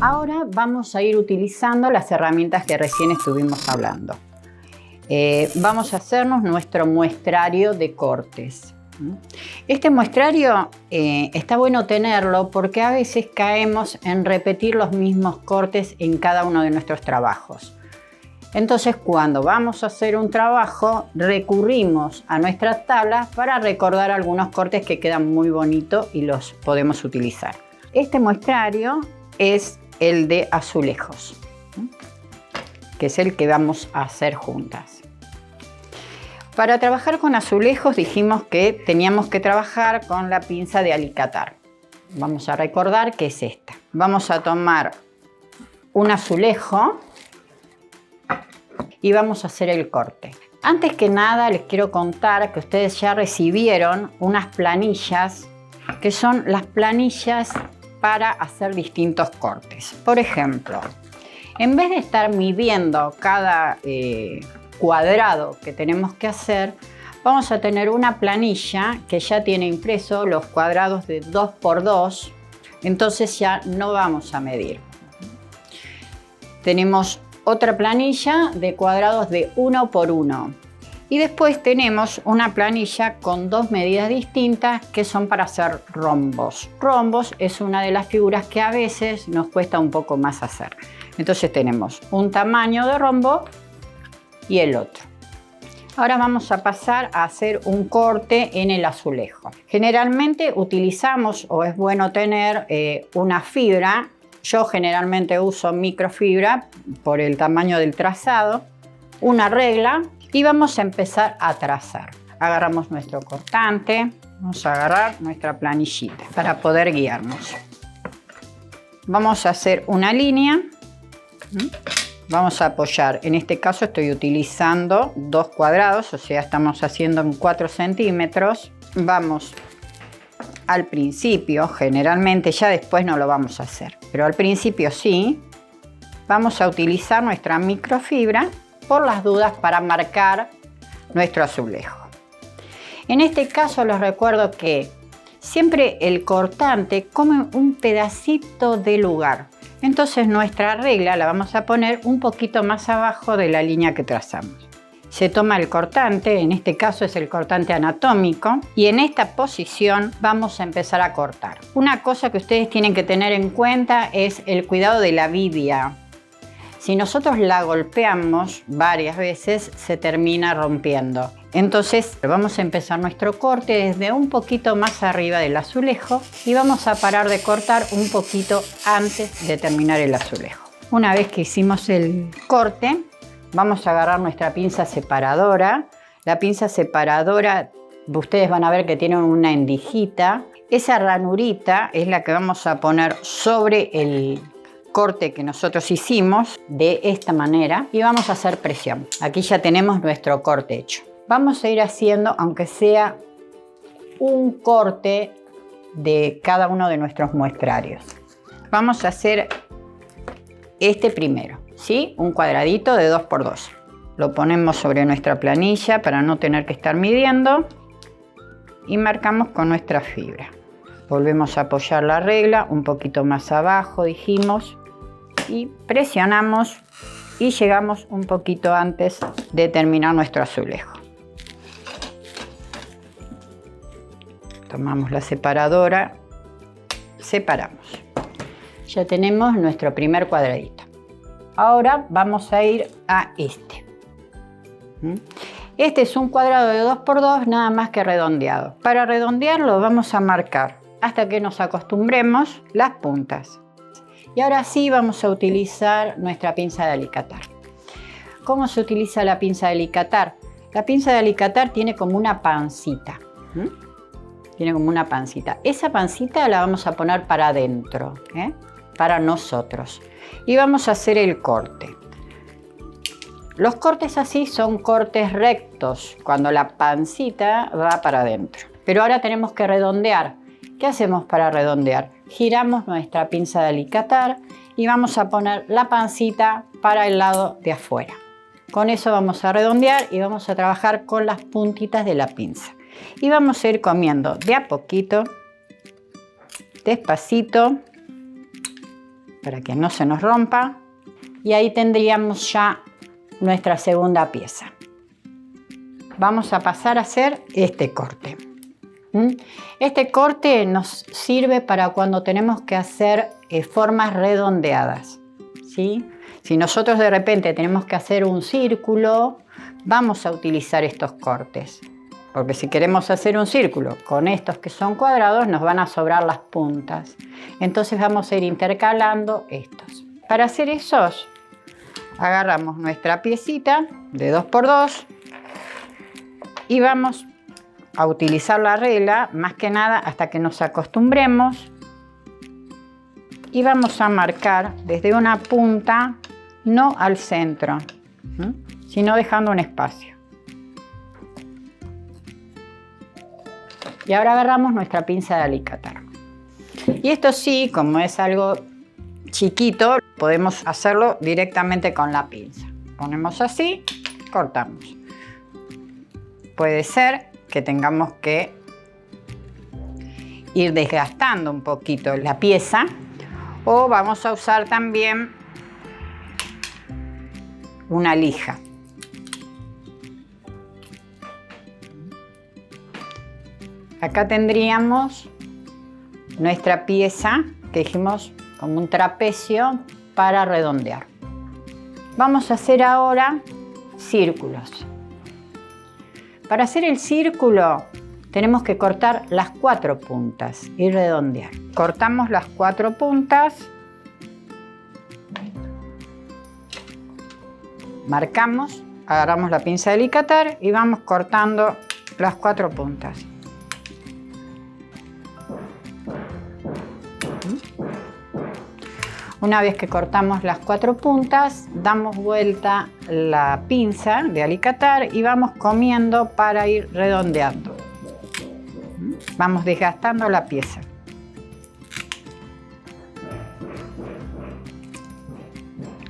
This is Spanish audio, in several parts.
Ahora vamos a ir utilizando las herramientas que recién estuvimos hablando. Vamos a hacernos nuestro muestrario de cortes. Este muestrario está bueno tenerlo porque a veces caemos en repetir los mismos cortes en cada uno de nuestros trabajos. Entonces, cuando vamos a hacer un trabajo, recurrimos a nuestras tablas para recordar algunos cortes que quedan muy bonitos y los podemos utilizar. Este muestrario es el de azulejos, que es el que vamos a hacer juntas. Para trabajar con azulejos dijimos que teníamos que trabajar con la pinza de alicatar. Vamos a recordar que es esta. Vamos a tomar un azulejo y vamos a hacer el corte. Antes que nada les quiero contar que ustedes ya recibieron unas planillas que son las planillas para hacer distintos cortes. Por ejemplo, en vez de estar midiendo cada cuadrado que tenemos que hacer, vamos a tener una planilla que ya tiene impreso los cuadrados de 2×2, entonces ya no vamos a medir. Tenemos otra planilla de cuadrados de 1×1 y después tenemos una planilla con dos medidas distintas que son para hacer rombos. Rombos es una de las figuras que a veces nos cuesta un poco más hacer. Entonces tenemos un tamaño de rombo y el otro. Ahora vamos a pasar a hacer un corte en el azulejo. Generalmente utilizamos o es bueno tener una fibra. Yo generalmente uso microfibra por el tamaño del trazado, una regla y vamos a empezar a trazar. Agarramos nuestro cortante, vamos a agarrar nuestra planillita para poder guiarnos. Vamos a hacer una línea. Vamos a apoyar, en este caso estoy utilizando 2 cuadrados, o sea, estamos haciendo en 4 centímetros. Vamos al principio, generalmente ya después no lo vamos a hacer, pero al principio sí. Vamos a utilizar nuestra microfibra por las dudas para marcar nuestro azulejo. En este caso les recuerdo que siempre el cortante come un pedacito de lugar. Entonces nuestra regla la vamos a poner un poquito más abajo de la línea que trazamos. Se toma el cortante, en este caso es el cortante anatómico, y en esta posición vamos a empezar a cortar. Una cosa que ustedes tienen que tener en cuenta es el cuidado de la vidia. Si nosotros la golpeamos varias veces, se termina rompiendo. Entonces vamos a empezar nuestro corte desde un poquito más arriba del azulejo y vamos a parar de cortar un poquito antes de terminar el azulejo. Una vez que hicimos el corte, vamos a agarrar nuestra pinza separadora. La pinza separadora, ustedes van a ver que tiene una endijita. Esa ranurita es la que vamos a poner sobre el corte que nosotros hicimos de esta manera y vamos a hacer presión. Aquí ya tenemos nuestro corte hecho. Vamos a ir haciendo, aunque sea un corte de cada uno de nuestros muestrarios. Vamos a hacer este primero, ¿sí? Un cuadradito de 2×2. Lo ponemos sobre nuestra planilla para no tener que estar midiendo y marcamos con nuestra fibra. Volvemos a apoyar la regla un poquito más abajo, dijimos, y presionamos y llegamos un poquito antes de terminar nuestro azulejo. Tomamos la separadora, separamos. Ya tenemos nuestro primer cuadradito. Ahora vamos a ir a este. Este es un cuadrado de 2×2, nada más que redondeado. Para redondearlo vamos a marcar hasta que nos acostumbremos las puntas. Y ahora sí vamos a utilizar nuestra pinza de alicatar. ¿Cómo se utiliza la pinza de alicatar? La pinza de alicatar tiene como una pancita. Tiene como una pancita. Esa pancita la vamos a poner para adentro, para nosotros. Y vamos a hacer el corte. Los cortes así son cortes rectos, cuando la pancita va para adentro. Pero ahora tenemos que redondear. ¿Qué hacemos para redondear? Giramos nuestra pinza de alicatar y vamos a poner la pancita para el lado de afuera. Con eso vamos a redondear y vamos a trabajar con las puntitas de la pinza. Y vamos a ir comiendo de a poquito, despacito, para que no se nos rompa. Y ahí tendríamos ya nuestra segunda pieza. Vamos a pasar a hacer este corte. Este corte nos sirve para cuando tenemos que hacer formas redondeadas, ¿sí? Si nosotros de repente tenemos que hacer un círculo, vamos a utilizar estos cortes. Porque si queremos hacer un círculo con estos que son cuadrados, nos van a sobrar las puntas. Entonces vamos a ir intercalando estos. Para hacer esos, agarramos nuestra piecita de 2×2 y vamos a utilizar la regla, más que nada hasta que nos acostumbremos. Y vamos a marcar desde una punta, no al centro, sino dejando un espacio. Y ahora agarramos nuestra pinza de alicatar. Y esto sí, como es algo chiquito, podemos hacerlo directamente con la pinza. Ponemos así, cortamos. Puede ser que tengamos que ir desgastando un poquito la pieza, o vamos a usar también una lija. Acá tendríamos nuestra pieza que dijimos como un trapecio para redondear. Vamos a hacer ahora círculos. Para hacer el círculo tenemos que cortar las 4 puntas y redondear. Cortamos las 4 puntas, marcamos, agarramos la pinza de alicatar y vamos cortando las 4 puntas. Una vez que cortamos las 4 puntas, damos vuelta la pinza de alicatar y vamos comiendo para ir redondeando. Vamos desgastando la pieza.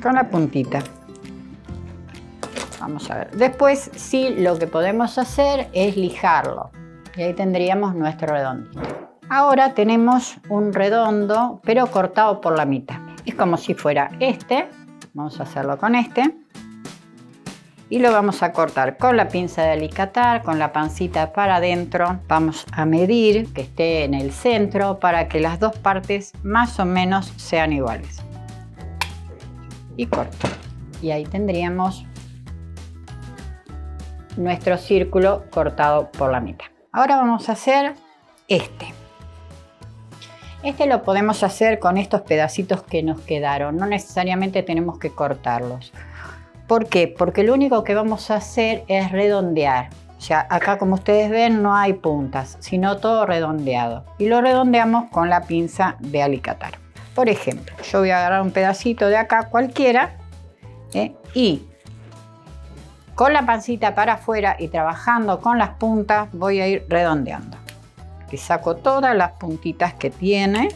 Con la puntita. Vamos a ver. Después sí, lo que podemos hacer es lijarlo. Y ahí tendríamos nuestro redondito. Ahora tenemos un redondo, pero cortado por la mitad. Es como si fuera este. Vamos a hacerlo con este. Y lo vamos a cortar con la pinza de alicatar, con la pancita para adentro. Vamos a medir que esté en el centro para que las dos partes más o menos sean iguales. Y corto. Y ahí tendríamos nuestro círculo cortado por la mitad. Ahora vamos a hacer este. Este lo podemos hacer con estos pedacitos que nos quedaron. No necesariamente tenemos que cortarlos. ¿Por qué? Porque lo único que vamos a hacer es redondear. O sea, acá como ustedes ven no hay puntas, sino todo redondeado. Y lo redondeamos con la pinza de alicatar. Por ejemplo, yo voy a agarrar un pedacito de acá cualquiera y con la pancita para afuera y trabajando con las puntas voy a ir redondeando. Y saco todas las puntitas que tiene.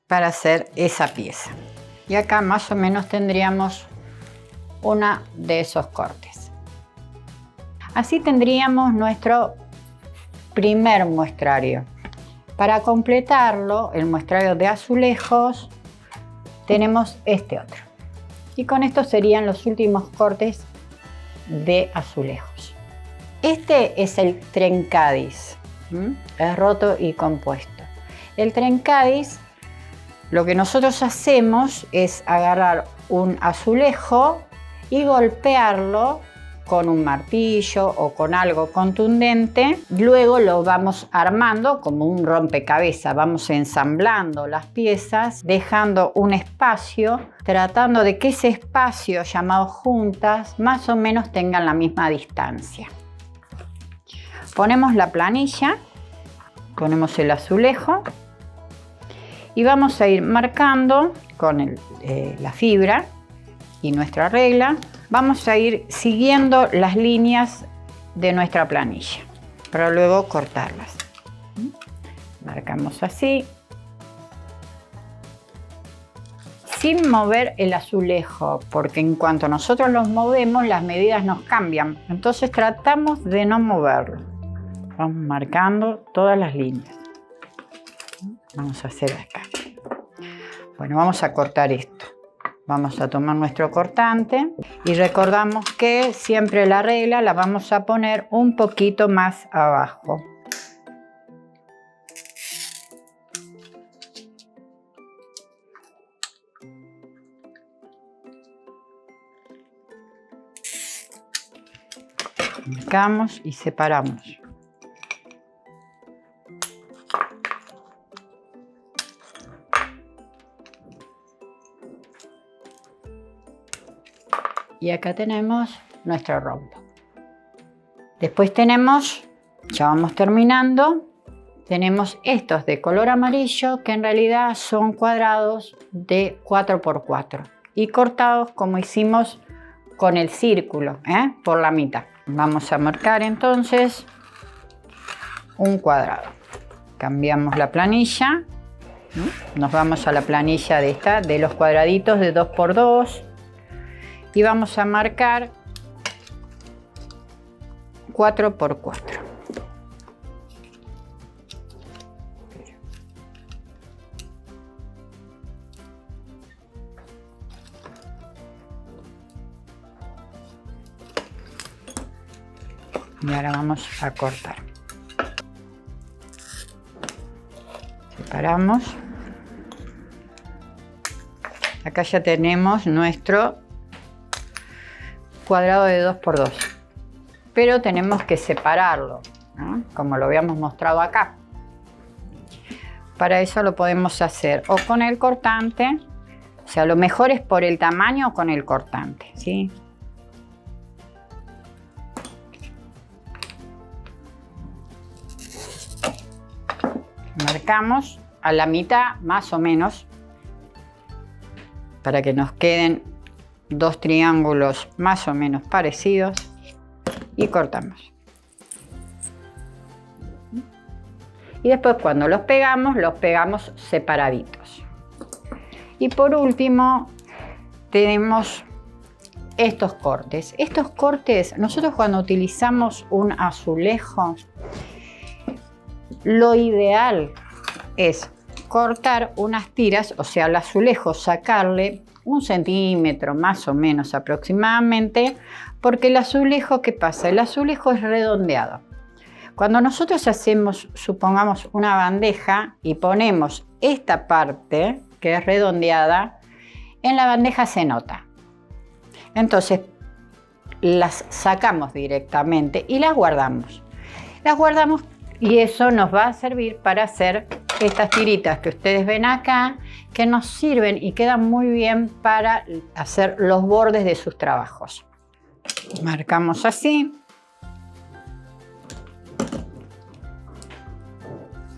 Para hacer esa pieza. Y acá más o menos tendríamos una de esos cortes. Así tendríamos nuestro primer muestrario. Para completarlo, el muestrario de azulejos, tenemos este otro. Y con esto serían los últimos cortes de azulejos. Este es el trencadís. Es roto y compuesto. El trencadís, lo que nosotros hacemos es agarrar un azulejo y golpearlo con un martillo o con algo contundente. Luego lo vamos armando como un rompecabezas. Vamos ensamblando las piezas, dejando un espacio, tratando de que ese espacio llamado juntas más o menos tengan la misma distancia. Ponemos la planilla, ponemos el azulejo y vamos a ir marcando con la fibra y nuestra regla. Vamos a ir siguiendo las líneas de nuestra planilla para luego cortarlas. Marcamos así, sin mover el azulejo, porque en cuanto nosotros los movemos las medidas nos cambian. Entonces tratamos de no moverlo. vamos marcando todas las líneas. Vamos a hacer acá. Bueno, vamos a cortar esto. Vamos a tomar nuestro cortante y recordamos que siempre la regla la vamos a poner un poquito más abajo. Marcamos y separamos. Y acá tenemos nuestro rombo. Después tenemos, ya vamos terminando, tenemos estos de color amarillo que en realidad son cuadrados de 4×4 y cortados como hicimos con el círculo, por la mitad. Vamos a marcar entonces un cuadrado. Cambiamos la planilla, nos vamos a la planilla de esta, de los cuadraditos de 2×2 y vamos a marcar 4×4. Y ahora vamos a cortar. Separamos. Acá ya tenemos nuestro cuadrado de 2×2. Pero tenemos que separarlo, ¿no? Como lo habíamos mostrado acá. Para eso lo podemos hacer o con el cortante, o sea, lo mejor es por el tamaño o con el cortante, ¿sí? Marcamos a la mitad más o menos para que nos queden dos triángulos más o menos parecidos y cortamos. Y después cuando los pegamos separaditos. Y por último tenemos estos cortes. Estos cortes, nosotros cuando utilizamos un azulejo, lo ideal es cortar unas tiras, o sea, al azulejo sacarle 1 centímetro más o menos aproximadamente, porque el azulejo, ¿qué pasa? El azulejo es redondeado. Cuando nosotros hacemos, supongamos, una bandeja y ponemos esta parte que es redondeada, en la bandeja se nota. Entonces las sacamos directamente y las guardamos. Las guardamos y eso nos va a servir para hacer estas tiritas que ustedes ven acá, que nos sirven y quedan muy bien para hacer los bordes de sus trabajos. Marcamos así.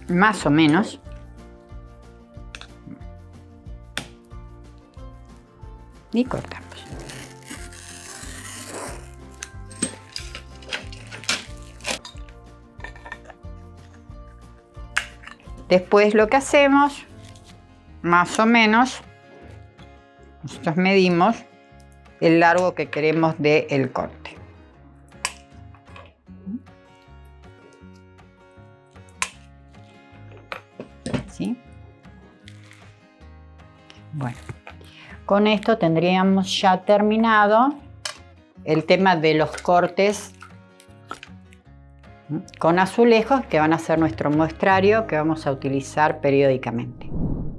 Más o menos. Y cortamos. Después lo que hacemos, más o menos, nosotros medimos el largo que queremos del corte. ¿Sí? Bueno, con esto tendríamos ya terminado el tema de los cortes con azulejos, que van a ser nuestro muestrario que vamos a utilizar periódicamente.